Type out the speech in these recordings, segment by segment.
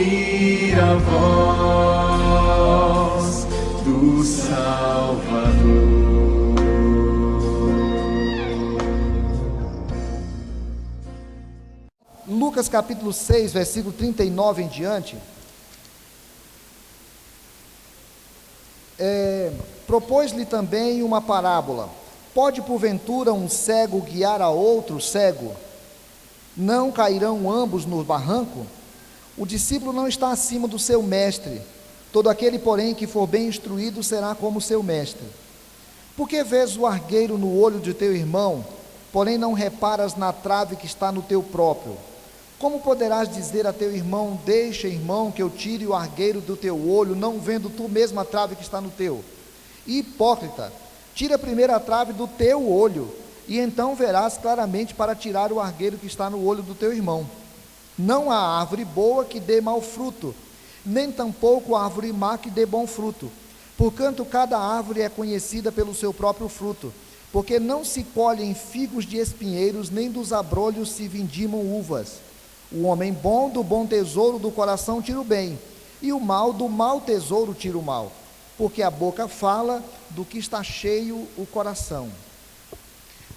ouvir a voz do Salvador. Lucas capítulo 6, versículo 39 em diante, propôs-lhe também uma parábola: pode porventura um cego guiar a outro cego? Não cairão ambos no barranco? O discípulo não está acima do seu mestre. Todo aquele, porém, que for bem instruído será como seu mestre. Por que vês o argueiro no olho de teu irmão, porém não reparas na trave que está no teu próprio? Como poderás dizer a teu irmão: deixa, irmão, que eu tire o argueiro do teu olho, não vendo tu mesmo a trave que está no teu? Hipócrita, tira primeiro a trave do teu olho, e então verás claramente para tirar o argueiro que está no olho do teu irmão. Não há árvore boa que dê mau fruto, nem tampouco árvore má que dê bom fruto. Porquanto cada árvore é conhecida pelo seu próprio fruto, porque não se colhem figos de espinheiros, nem dos abrolhos se vindimam uvas. O homem bom do bom tesouro do coração tira o bem, e o mal do mau tesouro tira o mal, porque a boca fala do que está cheio o coração.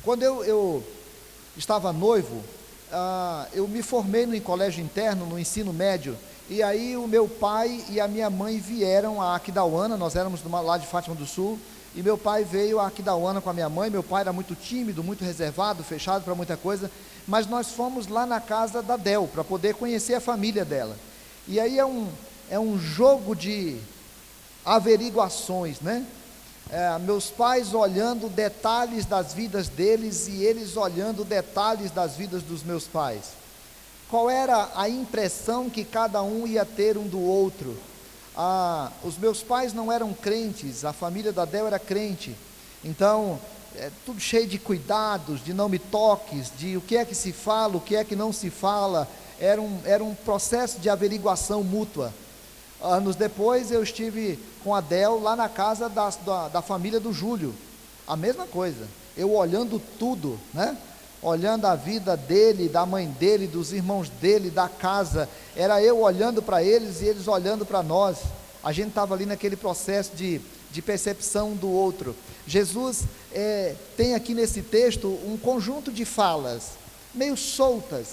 Quando eu estava noivo, eu me formei no colégio interno, no ensino médio, e aí o meu pai e a minha mãe vieram a Aquidauana. Nós éramos lá de Fátima do Sul, e meu pai veio a Aquidauana com a minha mãe. Meu pai era muito tímido, muito reservado, fechado para muita coisa, mas nós fomos lá na casa da Del, para poder conhecer a família dela. E aí é um jogo de averiguações, né? Meus pais olhando detalhes das vidas deles, e eles olhando detalhes das vidas dos meus pais. Qual era a impressão que cada um ia ter um do outro? Os meus pais não eram crentes, a família da Del era crente, então tudo cheio de cuidados, de não me toques, de o que é que se fala, o que é que não se fala. Era um processo de averiguação mútua. Anos depois eu estive com a Del lá na casa da família do Júlio, a mesma coisa, eu olhando tudo, né? Olhando a vida dele, da mãe dele, dos irmãos dele, da casa. Era eu olhando para eles e eles olhando para nós. A gente estava ali naquele processo de percepção do outro. Jesus tem aqui nesse texto um conjunto de falas meio soltas.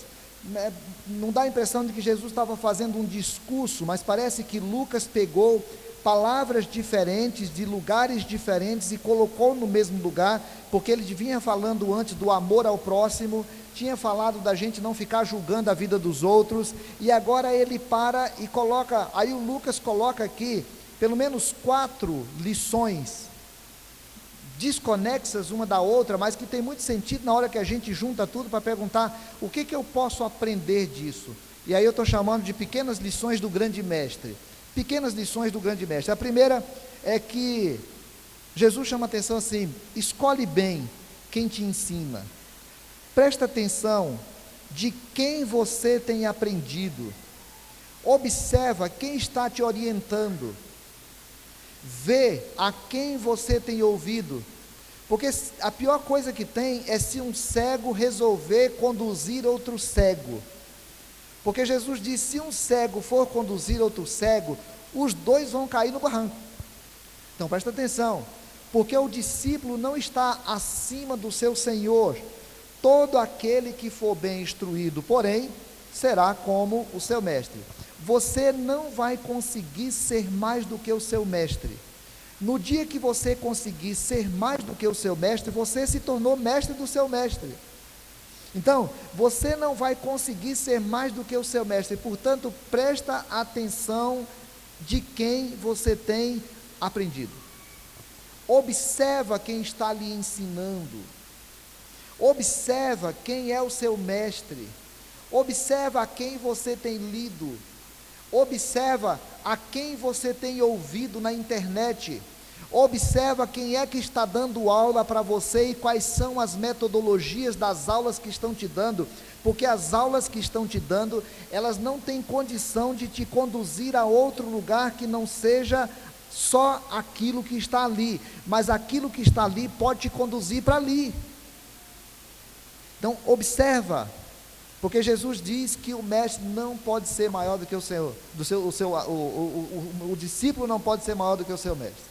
Não dá a impressão de que Jesus estava fazendo um discurso, mas parece que Lucas pegou palavras diferentes, de lugares diferentes, e colocou no mesmo lugar, porque ele vinha falando antes do amor ao próximo, tinha falado da gente não ficar julgando a vida dos outros, e agora ele para e coloca, aí o Lucas coloca aqui, pelo menos 4 lições, desconexas uma da outra, mas que tem muito sentido na hora que a gente junta tudo para perguntar: o que eu posso aprender disso? E aí eu estou chamando de pequenas lições do grande mestre. Pequenas lições do grande mestre. A primeira é que Jesus chama a atenção assim: escolhe bem quem te ensina. Presta atenção de quem você tem aprendido. Observa quem está te orientando. Vê a quem você tem ouvido. Porque a pior coisa que tem é se um cego resolver conduzir outro cego. Porque Jesus diz: se um cego for conduzir outro cego, os dois vão cair no barranco. Então presta atenção, porque o discípulo não está acima do seu Senhor. Todo aquele que for bem instruído, porém, será como o seu mestre. Você não vai conseguir ser mais do que o seu mestre. No dia que você conseguir ser mais do que o seu mestre, você se tornou mestre do seu mestre. Então, você não vai conseguir ser mais do que o seu mestre. Portanto, presta atenção de quem você tem aprendido. Observa quem está lhe ensinando. Observa quem é o seu mestre. Observa a quem você tem lido. Observa a quem você tem ouvido na internet. Observa quem é que está dando aula para você e quais são as metodologias das aulas que estão te dando, porque as aulas que estão te dando, elas não têm condição de te conduzir a outro lugar que não seja só aquilo que está ali, mas aquilo que está ali pode te conduzir para ali. Então observa, Porque Jesus diz que o mestre não pode ser maior do que o Senhor, o discípulo não pode ser maior do que o seu mestre.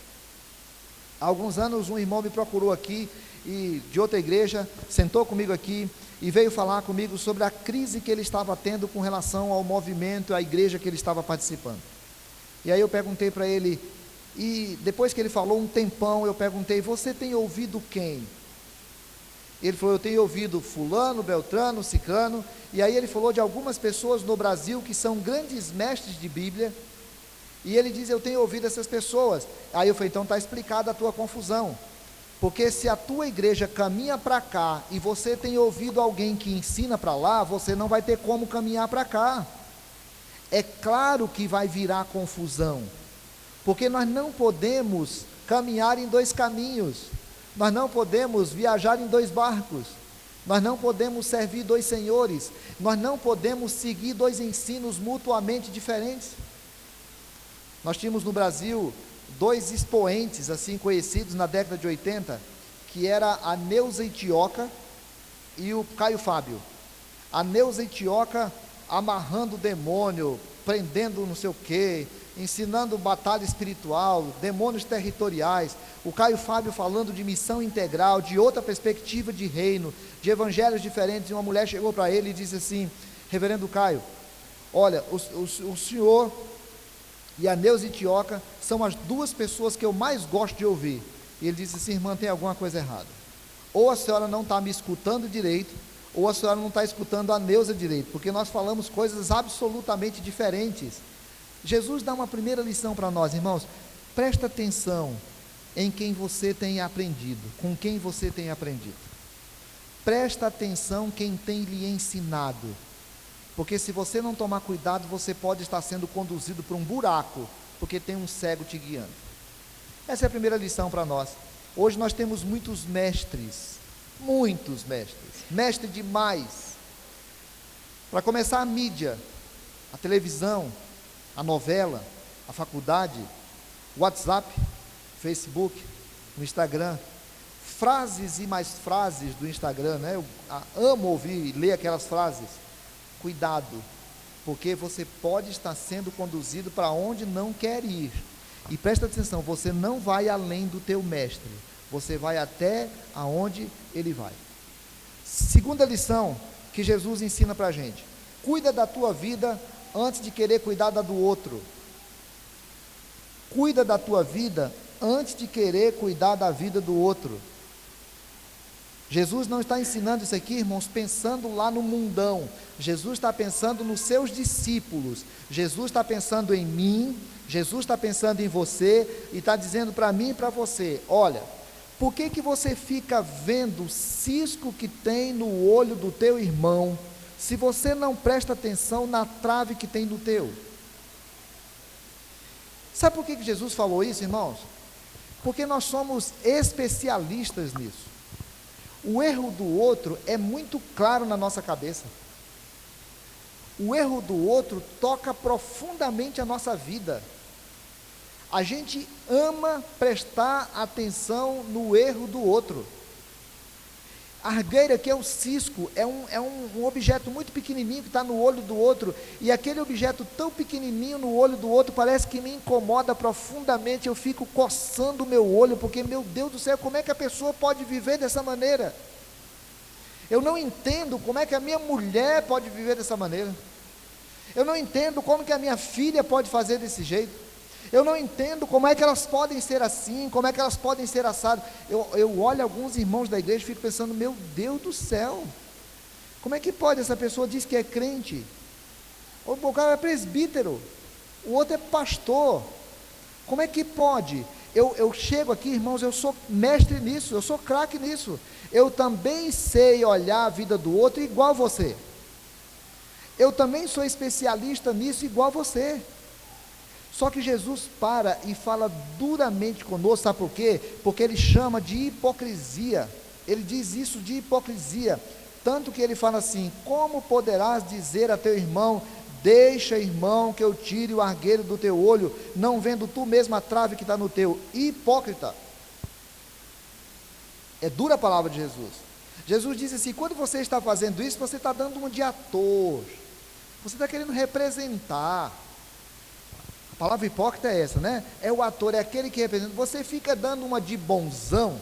Há alguns anos um irmão me procurou aqui, e de outra igreja, sentou comigo aqui, e veio falar comigo sobre a crise que ele estava tendo com relação ao movimento, à igreja que ele estava participando. E aí eu perguntei para ele, e depois que ele falou um tempão, eu perguntei: você tem ouvido quem? Ele falou: eu tenho ouvido fulano, beltrano, ciclano. E aí ele falou de algumas pessoas no Brasil que são grandes mestres de Bíblia, e ele diz: eu tenho ouvido essas pessoas. Aí eu falei: então está explicada a tua confusão, porque se a tua igreja caminha para cá, e você tem ouvido alguém que ensina para lá, você não vai ter como caminhar para cá. É claro que vai virar confusão, porque nós não podemos caminhar em dois caminhos, nós não podemos viajar em dois barcos, nós não podemos servir dois senhores, nós não podemos seguir dois ensinos mutuamente diferentes. Nós tínhamos no Brasil dois expoentes assim conhecidos na década de 80, que era a Neuza Itioca e o Caio Fábio. A Neuza Itioca amarrando o demônio, prendendo não sei o que, ensinando batalha espiritual, demônios territoriais. O Caio Fábio falando de missão integral, de outra perspectiva de reino, de evangelhos diferentes. E uma mulher chegou para ele e disse assim: reverendo Caio, olha, o senhor e a Neuza Itioca são as duas pessoas que eu mais gosto de ouvir. E ele disse assim: irmã, tem alguma coisa errada, ou a senhora não está me escutando direito, ou a senhora não está escutando a Neuza direito, porque nós falamos coisas absolutamente diferentes. Jesus dá uma primeira lição para nós, irmãos: presta atenção em quem você tem aprendido, com quem você tem aprendido, presta atenção quem tem lhe ensinado, porque se você não tomar cuidado, você pode estar sendo conduzido para um buraco, porque tem um cego te guiando. Essa é a primeira lição para nós. Hoje nós temos muitos mestres, mestre demais. Para começar, a mídia, a televisão, a novela, a faculdade, o WhatsApp, Facebook, o Instagram, frases e mais frases do Instagram, né? Eu amo ouvir e ler aquelas frases. Cuidado, porque você pode estar sendo conduzido para onde não quer ir. E presta atenção, você não vai além do teu mestre, você vai até aonde ele vai. Segunda lição que Jesus ensina para a gente: cuida da tua vida antes de querer cuidar da do outro. Cuida da tua vida antes de querer cuidar da vida do outro. Jesus não está ensinando isso aqui, irmãos, pensando lá no mundão. Jesus está pensando nos seus discípulos. Jesus está pensando em mim, Jesus está pensando em você, e está dizendo para mim e para você: olha, por que você fica vendo o cisco que tem no olho do teu irmão, se você não presta atenção na trave que tem no teu? Sabe por que Jesus falou isso, irmãos? Porque nós somos especialistas nisso. O erro do outro é muito claro na nossa cabeça. O erro do outro toca profundamente a nossa vida. A gente ama prestar atenção no erro do outro. A argueira, que é o cisco, é um objeto muito pequenininho que está no olho do outro, e aquele objeto tão pequenininho no olho do outro parece que me incomoda profundamente. Eu fico coçando o meu olho, porque, meu Deus do céu, como é que a pessoa pode viver dessa maneira? Eu não entendo como é que a minha mulher pode viver dessa maneira. Eu não entendo como que a minha filha pode fazer desse jeito. Eu não entendo como é que elas podem ser assim, como é que elas podem ser assadas. Eu olho alguns irmãos da igreja e fico pensando: meu Deus do céu, como é que pode? Essa pessoa diz que é crente, o cara é presbítero, o outro é pastor, como é que pode? Eu chego aqui, irmãos, eu sou mestre nisso, eu sou craque nisso. Eu também sei olhar a vida do outro igual você. Eu também sou especialista nisso igual você. Só que Jesus para e fala duramente conosco, sabe por quê? Porque ele chama de hipocrisia. Ele diz isso de hipocrisia. Tanto que ele fala assim: como poderás dizer a teu irmão: deixa, irmão, que eu tire o argueiro do teu olho, não vendo tu mesmo a trave que está no teu? Hipócrita. É dura a palavra de Jesus. Jesus disse assim: quando você está fazendo isso, você está dando uma de ator, você está querendo representar. A palavra hipócrita é essa, né? É o ator, é aquele que representa. Você fica dando uma de bonzão,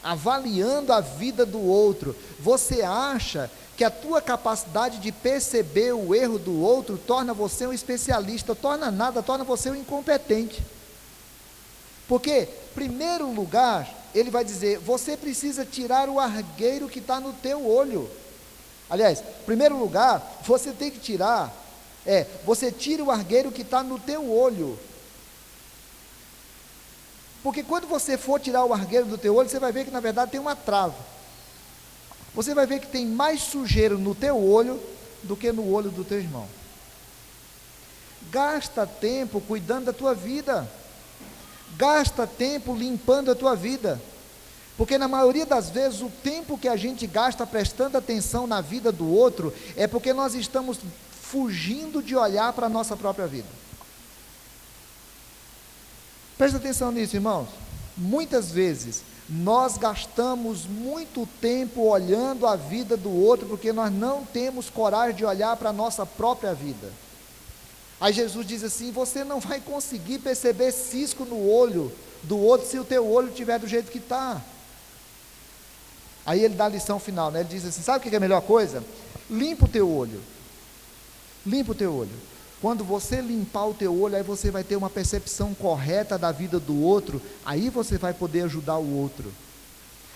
avaliando a vida do outro. Você acha que a tua capacidade de perceber o erro do outro torna você um especialista? Torna nada, torna você um incompetente. Porque, em primeiro lugar, ele vai dizer: você precisa tirar o argueiro que está no teu olho. Aliás, em primeiro lugar, você tem que tirar, você tira o argueiro que está no teu olho. Porque quando você for tirar o argueiro do teu olho, você vai ver que na verdade tem uma trava. Você vai ver que tem mais sujeira no teu olho do que no olho do teu irmão. Gasta tempo cuidando da tua vida. Gasta tempo limpando a tua vida. Porque na maioria das vezes o tempo que a gente gasta prestando atenção na vida do outro é porque nós estamos fugindo de olhar para a nossa própria vida. Presta atenção nisso, irmãos. Muitas vezes nós gastamos muito tempo olhando a vida do outro porque nós não temos coragem de olhar para a nossa própria vida. Aí Jesus diz assim: você não vai conseguir perceber cisco no olho do outro se o teu olho estiver do jeito que está. Aí ele dá a lição final, né? Ele diz assim: sabe o que é a melhor coisa? Limpa o teu olho. Limpa o teu olho. Quando você limpar o teu olho, aí você vai ter uma percepção correta da vida do outro, aí você vai poder ajudar o outro.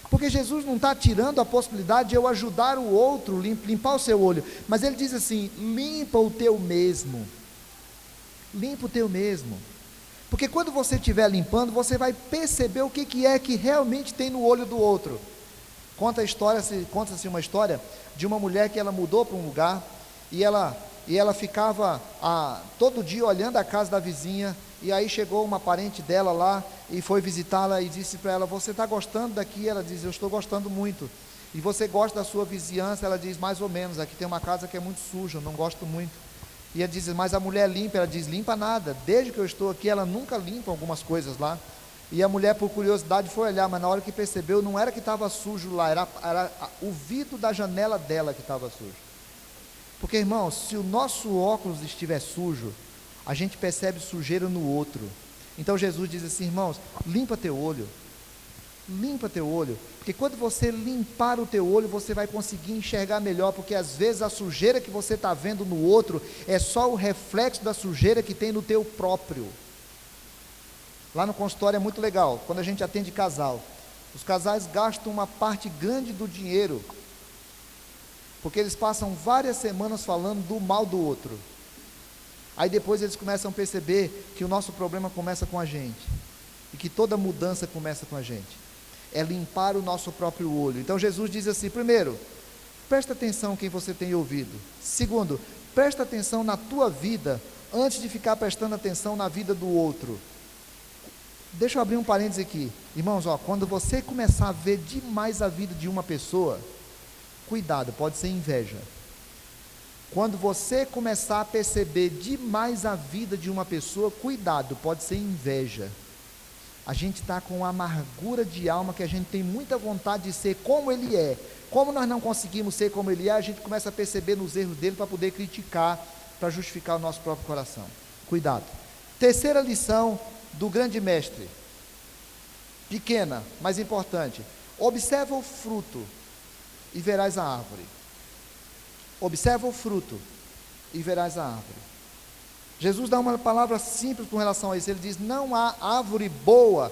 Porque Jesus não está tirando a possibilidade de eu ajudar o outro, limpar o seu olho, mas ele diz assim: limpa o teu mesmo. Limpa o teu mesmo. Porque quando você estiver limpando, você vai perceber o que é que realmente tem no olho do outro. Conta-se uma história de uma mulher que ela mudou para um lugar e ela ficava todo dia olhando a casa da vizinha, e aí chegou uma parente dela lá e foi visitá-la e disse para ela: você está gostando daqui? Ela diz: eu estou gostando muito. E você gosta da sua vizinhança? Ela diz: mais ou menos, aqui tem uma casa que é muito suja, eu não gosto muito. E ela diz: mas a mulher limpa? Ela diz: limpa nada, desde que eu estou aqui ela nunca limpa algumas coisas lá. E a mulher, por curiosidade, foi olhar, mas na hora que percebeu, não era que estava sujo lá, era o vidro da janela dela que estava sujo. Porque, irmãos, se o nosso óculos estiver sujo, a gente percebe sujeira no outro. Então Jesus diz assim: irmãos, limpa teu olho. Limpa teu olho. Porque quando você limpar o teu olho, você vai conseguir enxergar melhor. Porque às vezes a sujeira que você está vendo no outro é só o reflexo da sujeira que tem no teu próprio. Lá no consultório é muito legal, quando a gente atende casal, os casais gastam uma parte grande do dinheiro, porque eles passam várias semanas falando do mal do outro. Aí depois eles começam a perceber que o nosso problema começa com a gente, e que toda mudança começa com a gente. É limpar o nosso próprio olho. Então Jesus diz assim: primeiro, presta atenção quem você tem ouvido. Segundo, presta atenção na tua vida, antes de ficar prestando atenção na vida do outro. Deixa eu abrir um parênteses aqui, irmãos, quando você começar a ver demais a vida de uma pessoa, cuidado, pode ser inveja. Quando você começar a perceber demais a vida de uma pessoa, cuidado, pode ser inveja. A gente está com uma amargura de alma que a gente tem muita vontade de ser como ele é. Como nós não conseguimos ser como ele é, a gente começa a perceber nos erros dele para poder criticar, para justificar o nosso próprio coração. Cuidado. Terceira lição do grande mestre, pequena, mas importante: observa o fruto e verás a árvore. Observa o fruto e verás a árvore. Jesus dá uma palavra simples com relação a isso. Ele diz: não há árvore boa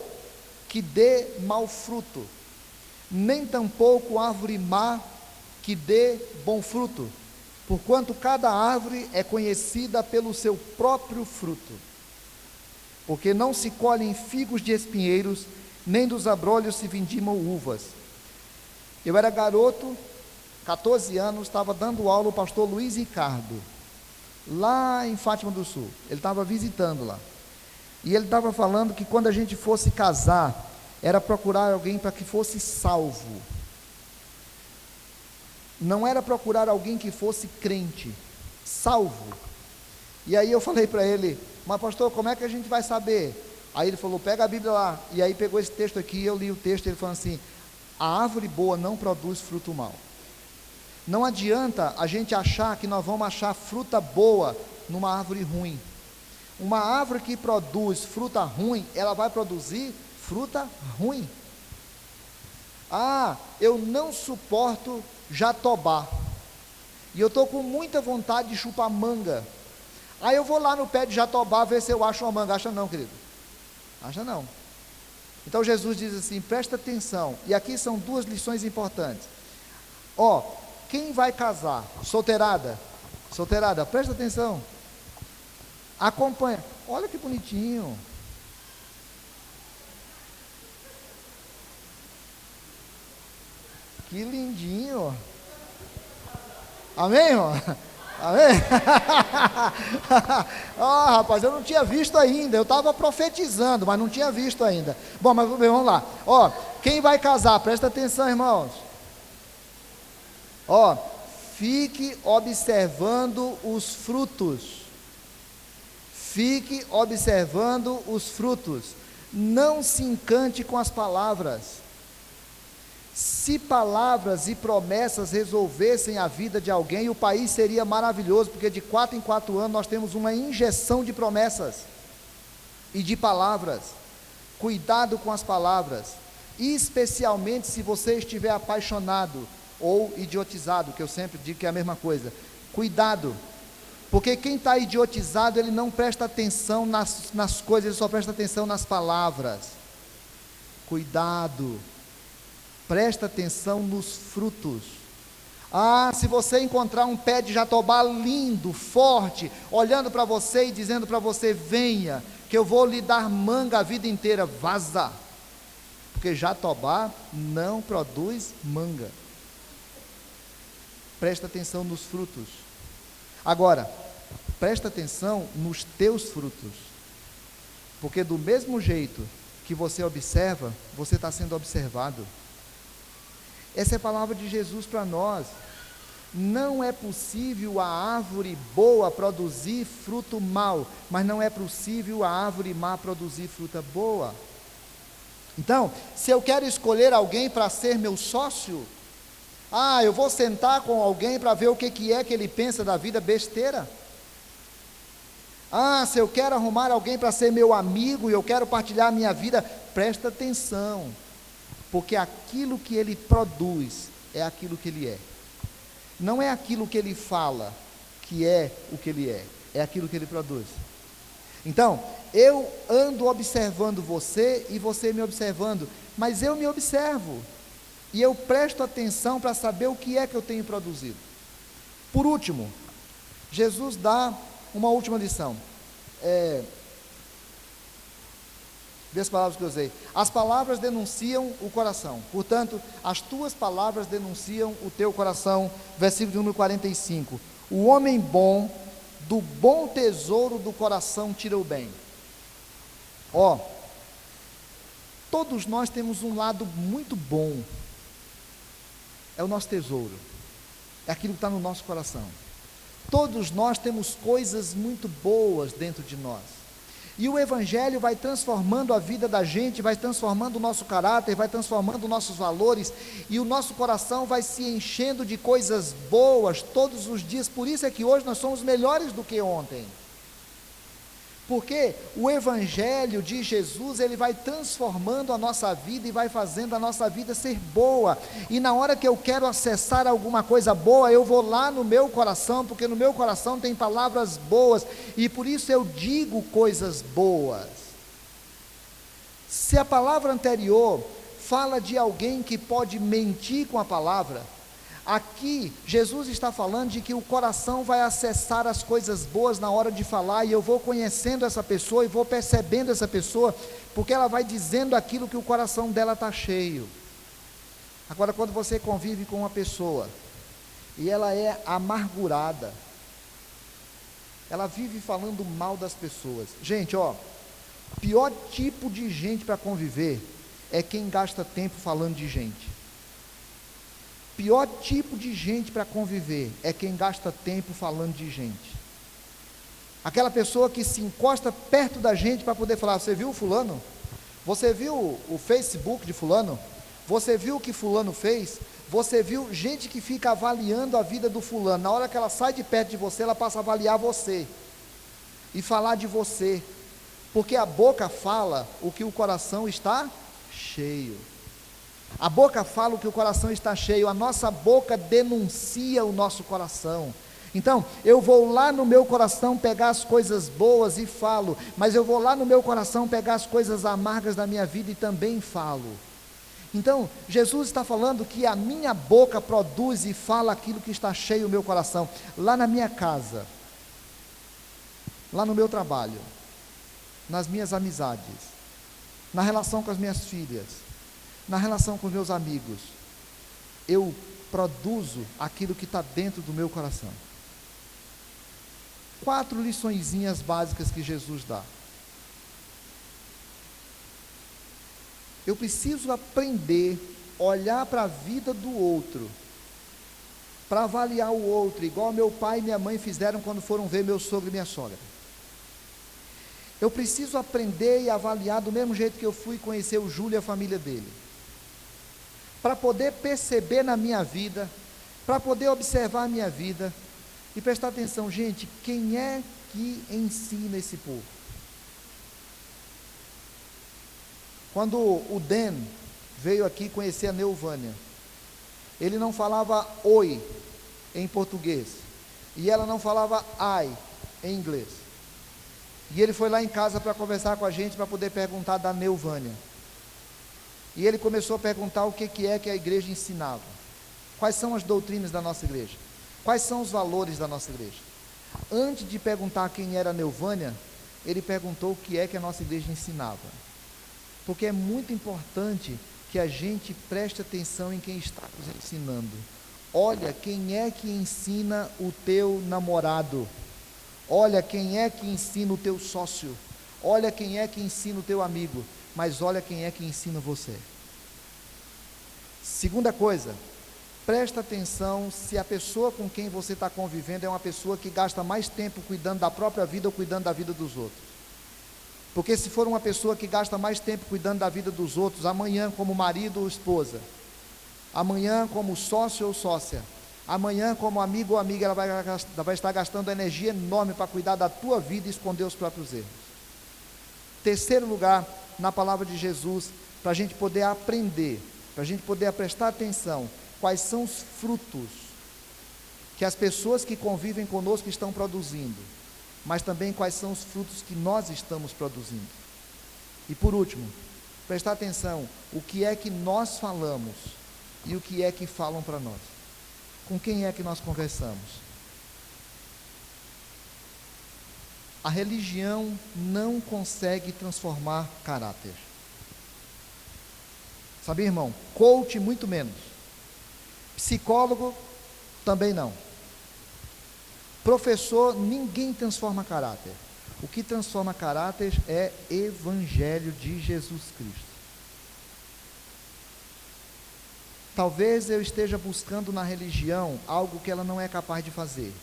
que dê mau fruto, nem tampouco árvore má que dê bom fruto, porquanto cada árvore é conhecida pelo seu próprio fruto. Porque não se colhem figos de espinheiros, nem dos abrolhos se vindimam uvas. Eu era garoto, 14 anos, estava dando aula ao pastor Luiz Ricardo, lá em Fátima do Sul. Ele estava visitando lá. E ele estava falando que quando a gente fosse casar, era procurar alguém para que fosse salvo. Não era procurar alguém que fosse crente, salvo. E aí eu falei para ele: mas pastor, como é que a gente vai saber? Aí ele falou: pega a Bíblia lá. E aí pegou esse texto aqui, eu li o texto, ele falou assim: A árvore boa não produz fruto mau. Não adianta a gente achar que nós vamos achar fruta boa numa árvore ruim. Uma árvore que produz fruta ruim, ela vai produzir fruta ruim. Ah, eu não suporto jatobá, e eu estou com muita vontade de chupar manga. Aí eu vou lá no pé de jatobá ver se eu acho uma manga. Acha não, querido? Acha não. Então Jesus diz assim, presta atenção, e aqui são duas lições importantes. Ó, quem vai casar? Solteirada, presta atenção. Acompanha. Olha que bonitinho. Que lindinho. Amém, irmão? Amém? Rapaz, eu não tinha visto ainda. Eu estava profetizando, mas não tinha visto ainda. Bom, mas vamos lá. Quem vai casar? Presta atenção, irmãos. Fique observando os frutos. Fique observando os frutos. Não se encante com as palavras. Se palavras e promessas resolvessem a vida de alguém, o país seria maravilhoso, porque de 4 em 4 anos nós temos uma injeção de promessas e de palavras. Cuidado com as palavras, especialmente se você estiver apaixonado ou idiotizado, que eu sempre digo que é a mesma coisa. Cuidado, porque quem está idiotizado, ele não presta atenção nas coisas, ele só presta atenção nas palavras. Cuidado. Presta atenção nos frutos. Se você encontrar um pé de jatobá lindo, forte, olhando para você e dizendo para você, venha, que eu vou lhe dar manga a vida inteira, vaza, porque jatobá não produz manga. Presta atenção nos frutos. Agora, presta atenção nos teus frutos, porque do mesmo jeito que você observa, você está sendo observado. Essa é a palavra de Jesus para nós. Não é possível a árvore boa produzir fruto mau, mas não é possível a árvore má produzir fruta boa. Então, se eu quero escolher alguém para ser meu sócio, eu vou sentar com alguém para ver o que é que ele pensa da vida, besteira. Se eu quero arrumar alguém para ser meu amigo e eu quero partilhar a minha vida, presta atenção. Porque aquilo que ele produz é aquilo que ele é. Não é aquilo que ele fala que é o que ele é aquilo que ele produz. Então, eu ando observando você e você me observando, mas eu me observo e eu presto atenção para saber o que é que eu tenho produzido. Por último, Jesus dá uma última lição. Vê as palavras que eu usei. As palavras denunciam o coração. Portanto, as tuas palavras denunciam o teu coração. Versículo número 45. O homem bom, do bom tesouro do coração tira o bem. Todos nós temos um lado muito bom. É o nosso tesouro. É aquilo que está no nosso coração. Todos nós temos coisas muito boas dentro de nós. E o Evangelho vai transformando a vida da gente, vai transformando o nosso caráter, vai transformando nossos valores, e o nosso coração vai se enchendo de coisas boas todos os dias. Por isso é que hoje nós somos melhores do que ontem. Porque o Evangelho de Jesus, ele vai transformando a nossa vida e vai fazendo a nossa vida ser boa. E na hora que eu quero acessar alguma coisa boa, eu vou lá no meu coração, porque no meu coração tem palavras boas, e por isso eu digo coisas boas. Se a palavra anterior fala de alguém que pode mentir com a palavra, aqui Jesus está falando de que o coração vai acessar as coisas boas na hora de falar, e eu vou conhecendo essa pessoa e vou percebendo essa pessoa, porque ela vai dizendo aquilo que o coração dela está cheio. Agora, quando você convive com uma pessoa e ela é amargurada, ela vive falando mal das pessoas. Gente, pior tipo de gente para conviver é quem gasta tempo falando de gente. Pior tipo de gente para conviver é quem gasta tempo falando de gente. Aquela pessoa que se encosta perto da gente para poder falar, você viu o fulano? Você viu o Facebook de fulano? Você viu o que fulano fez? Você viu gente que fica avaliando a vida do fulano. Na hora que ela sai de perto de você, ela passa a avaliar você e falar de você, porque a boca fala o que o coração está cheio. A boca fala o que o coração está cheio. A nossa boca denuncia o nosso coração. Então, eu vou lá no meu coração pegar as coisas boas e falo, mas eu vou lá no meu coração pegar as coisas amargas da minha vida e também falo. Então, Jesus está falando que a minha boca produz e fala aquilo que está cheio no meu coração. Lá na minha casa, lá no meu trabalho, nas minhas amizades, na relação com as minhas filhas, na relação com os meus amigos, eu produzo aquilo que está dentro do meu coração. 4 liçõezinhas básicas que Jesus dá. Eu preciso aprender a olhar para a vida do outro, para avaliar o outro, igual meu pai e minha mãe fizeram quando foram ver meu sogro e minha sogra. Eu preciso aprender e avaliar do mesmo jeito que eu fui conhecer o Júlio e a família dele, para poder perceber na minha vida, para poder observar a minha vida, e prestar atenção, gente, quem é que ensina esse povo? Quando o Dan veio aqui conhecer a Neuvânia, ele não falava oi em português, e ela não falava ai em inglês, e ele foi lá em casa para conversar com a gente, para poder perguntar da Neuvânia, e ele começou a perguntar o que é que a igreja ensinava, quais são as doutrinas da nossa igreja, quais são os valores da nossa igreja. Antes de perguntar quem era a Neuvânia, ele perguntou o que é que a nossa igreja ensinava, porque é muito importante que a gente preste atenção em quem está nos ensinando. Olha quem é que ensina o teu namorado, olha quem é que ensina o teu sócio, olha quem é que ensina o teu amigo, mas olha quem é que ensina você. Segunda coisa, presta atenção se a pessoa com quem você está convivendo é uma pessoa que gasta mais tempo cuidando da própria vida ou cuidando da vida dos outros. Porque se for uma pessoa que gasta mais tempo cuidando da vida dos outros, amanhã como marido ou esposa, amanhã como sócio ou sócia, amanhã como amigo ou amiga, ela vai estar gastando energia enorme para cuidar da tua vida e esconder os próprios erros. Terceiro lugar, na palavra de Jesus, para a gente poder aprender, para a gente poder prestar atenção, quais são os frutos que as pessoas que convivem conosco estão produzindo, mas também quais são os frutos que nós estamos produzindo. E por último, prestar atenção, o que é que nós falamos e o que é que falam para nós. Com quem é que nós conversamos? A religião não consegue transformar caráter. Sabe, irmão? Coach muito menos. Psicólogo também não. Professor, ninguém transforma caráter. O que transforma caráter é Evangelho de Jesus Cristo. Talvez eu esteja buscando na religião algo que ela não é capaz de fazer,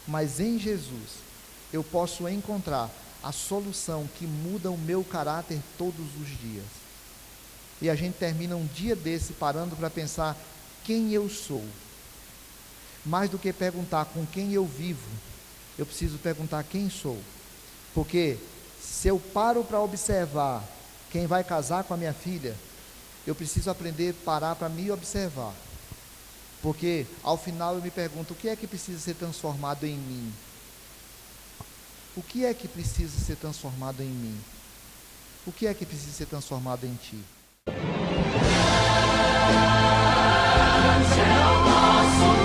mas em Jesus eu posso encontrar a solução que muda o meu caráter todos os dias. E a gente termina um dia desse parando para pensar quem eu sou. Mais do que perguntar com quem eu vivo, eu preciso perguntar quem sou. Porque se eu paro para observar quem vai casar com a minha filha, eu preciso aprender a parar para me observar. Porque ao final eu me pergunto, o que é que precisa ser transformado em mim? O que é que precisa ser transformado em mim? O que é que precisa ser transformado em ti? Nosso